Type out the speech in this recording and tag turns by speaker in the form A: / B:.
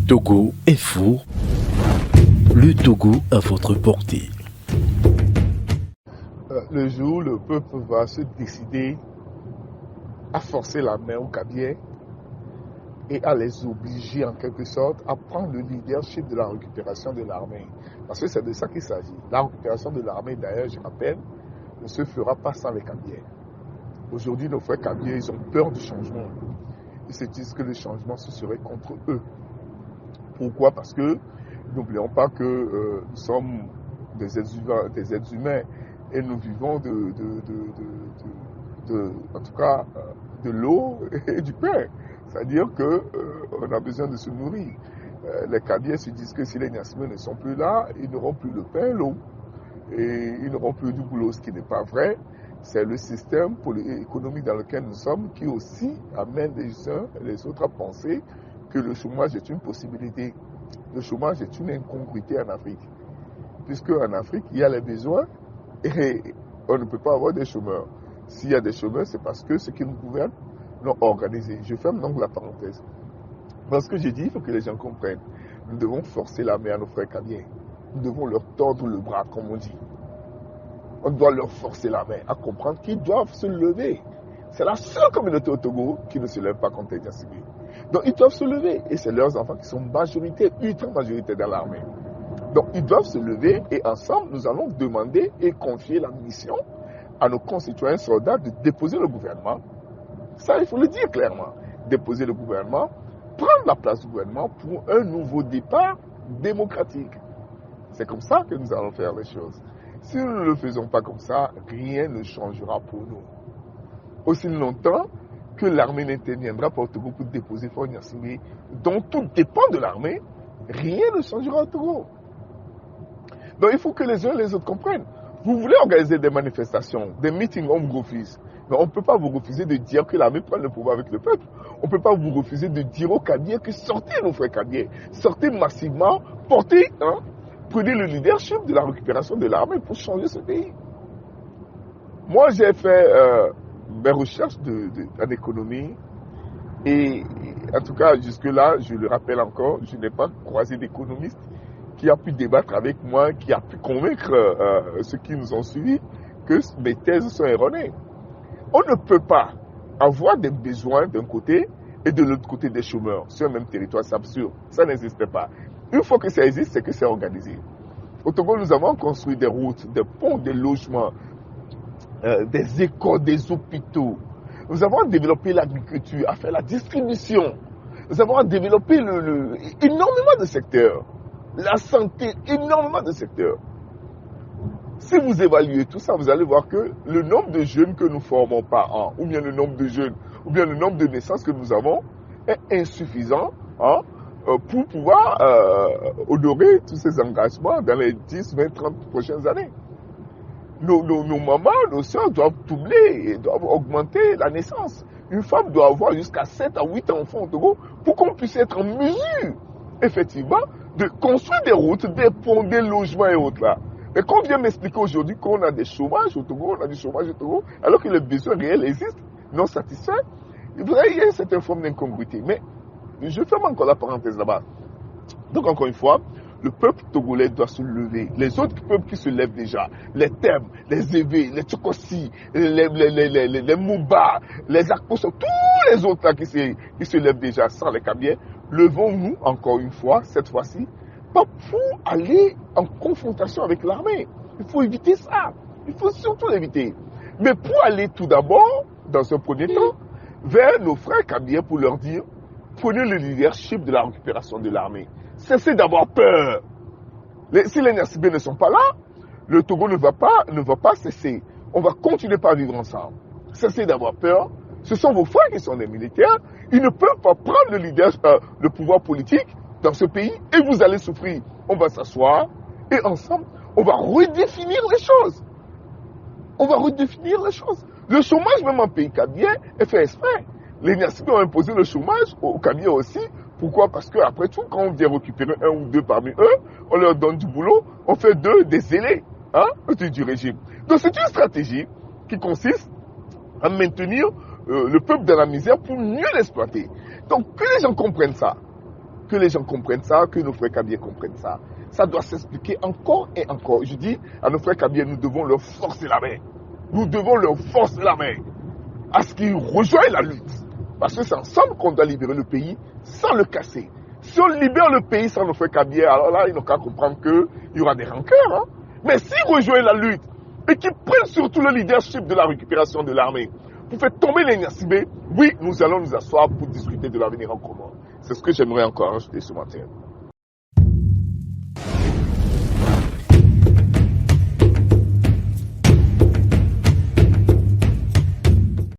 A: Togo est fou. Le Togo à votre portée.
B: Le jour où le peuple va se décider à forcer la main aux Kabyles et à les obliger en quelque sorte à prendre le leadership de la récupération de l'armée. Parce que c'est de ça qu'il s'agit. La récupération de l'armée, d'ailleurs, je rappelle, ne se fera pas sans les Kabyles. Aujourd'hui, nos frères Kabyles, ils ont peur du changement. Ils se disent que le changement, ce serait contre eux. Pourquoi? Parce que n'oublions pas que nous sommes des êtres humains et nous vivons en tout cas, de l'eau et du pain. C'est-à-dire qu'on a besoin de se nourrir. Les Kabyles se disent que si les Niassimés ne sont plus là, ils n'auront plus le pain, l'eau, et ils n'auront plus du boulot, ce qui n'est pas vrai. C'est le système économique dans lequel nous sommes qui aussi amène les uns et les autres à penser que le chômage est une possibilité. Le chômage est une incongruité en Afrique. Puisque en Afrique, il y a les besoins et on ne peut pas avoir des chômeurs. S'il y a des chômeurs, c'est parce que ceux qui nous gouvernent l'ont organisé. Je ferme donc la parenthèse. Parce que j'ai dit, il faut que les gens comprennent. Nous devons forcer la main à nos frères Kabyles. Nous devons leur tordre le bras, comme on dit. On doit leur forcer la main à comprendre qu'ils doivent se lever. C'est la seule communauté au Togo qui ne se lève pas contre les Niassimés. Donc ils doivent se lever. Et c'est leurs enfants qui sont majoritaires, ultra majoritaires dans l'armée. Donc ils doivent se lever et ensemble, nous allons demander et confier la mission à nos concitoyens soldats de déposer le gouvernement. Ça, il faut le dire clairement. Déposer le gouvernement, prendre la place du gouvernement pour un nouveau départ démocratique. C'est comme ça que nous allons faire les choses. Si nous ne le faisons pas comme ça, rien ne changera pour nous. Aussi longtemps que l'armée n'interviendra pas au Togo pour déposer Fort Niassimé, dont tout dépend de l'armée, rien ne changera au Togo. Donc il faut que les uns et les autres comprennent. Vous voulez organiser des manifestations, des meetings, on vous refuse. Mais on ne peut pas vous refuser de dire que l'armée prend le pouvoir avec le peuple. On ne peut pas vous refuser de dire aux Kabyles que sortez nos frères Kabyles, sortez massivement, prenez le leadership de la récupération de l'armée pour changer ce pays. Moi, j'ai fait mes recherches en économie et en tout cas, jusque-là, je le rappelle encore, je n'ai pas croisé d'économiste qui a pu débattre avec moi, qui a pu convaincre ceux qui nous ont suivis que mes thèses sont erronées. On ne peut pas avoir des besoins d'un côté et de l'autre côté des chômeurs sur un même territoire, c'est absurde. Ça n'existe pas. Une fois que ça existe, c'est que c'est organisé. Au Togo, nous avons construit des routes, des ponts, des logements, des écoles, des hôpitaux. Nous avons développé l'agriculture, à faire la distribution. Nous avons développé énormément de secteurs. La santé, énormément de secteurs. Si vous évaluez tout ça, vous allez voir que le nombre de jeunes que nous formons par an, ou bien le nombre de jeunes, ou bien le nombre de naissances que nous avons, est insuffisant pour pouvoir honorer tous ces engagements dans les 10, 20, 30 prochaines années. Nos mamans, nos soeurs doivent doubler et doivent augmenter la naissance. Une femme doit avoir jusqu'à 7 à 8 enfants au Togo pour qu'on puisse être en mesure, effectivement, de construire des routes, des ponts, des logements et autres là. Mais quand on vient m'expliquer aujourd'hui qu'on a des chômages au Togo, on a du chômage au Togo, alors que les besoins réels existent, non satisfaits, il y a une certaine forme d'incongruité. Mais je ferme encore la parenthèse là-bas. Donc encore une fois, le peuple togolais doit se lever. Les autres peuples qui se lèvent déjà, les Thèmes, les Évé, les Tchokossi, les Mouba, les Akposo, tous les autres là qui se lèvent déjà sans les Kabyles, levons-nous encore une fois, cette fois-ci, pas pour aller en confrontation avec l'armée. Il faut éviter ça. Il faut surtout l'éviter. Mais pour aller tout d'abord, dans un premier temps, vers nos frères Kabyles pour leur dire, prenez le leadership de la récupération de l'armée. Cessez d'avoir peur. Si les Niassimés ne sont pas là, le Togo ne va pas cesser. On va continuer par vivre ensemble. Cessez d'avoir peur. Ce sont vos frères qui sont des militaires. Ils ne peuvent pas prendre le pouvoir politique dans ce pays et vous allez souffrir. On va s'asseoir et ensemble, on va redéfinir les choses. On va redéfinir les choses. Le chômage, même en pays kabyle, est fait exprès. Les Niassimés ont imposé le chômage aux Kabyles aussi. Pourquoi? Parce qu'après tout, quand on vient récupérer un ou deux parmi eux, on leur donne du boulot, on fait d'eux des zélés du régime. Donc c'est une stratégie qui consiste à maintenir le peuple dans la misère pour mieux l'exploiter. Donc que les gens comprennent ça. que les gens comprennent ça, que nos frères Kabyles comprennent ça. Ça doit s'expliquer encore et encore. Je dis à nos frères Kabyles, nous devons leur forcer la main. Nous devons leur forcer la main à ce qu'ils rejoignent la lutte. Parce que c'est ensemble qu'on doit libérer le pays sans le casser. Si on libère le pays sans nos frères Kabyles, alors là, ils n'ont qu'à comprendre qu'il y aura des rancœurs. Hein. Mais s'ils rejoignent la lutte et qu'ils prennent surtout le leadership de la récupération de l'armée pour faire tomber les Niassibé, oui, nous allons nous asseoir pour discuter de l'avenir en commun. C'est ce que j'aimerais encore ajouter ce matin.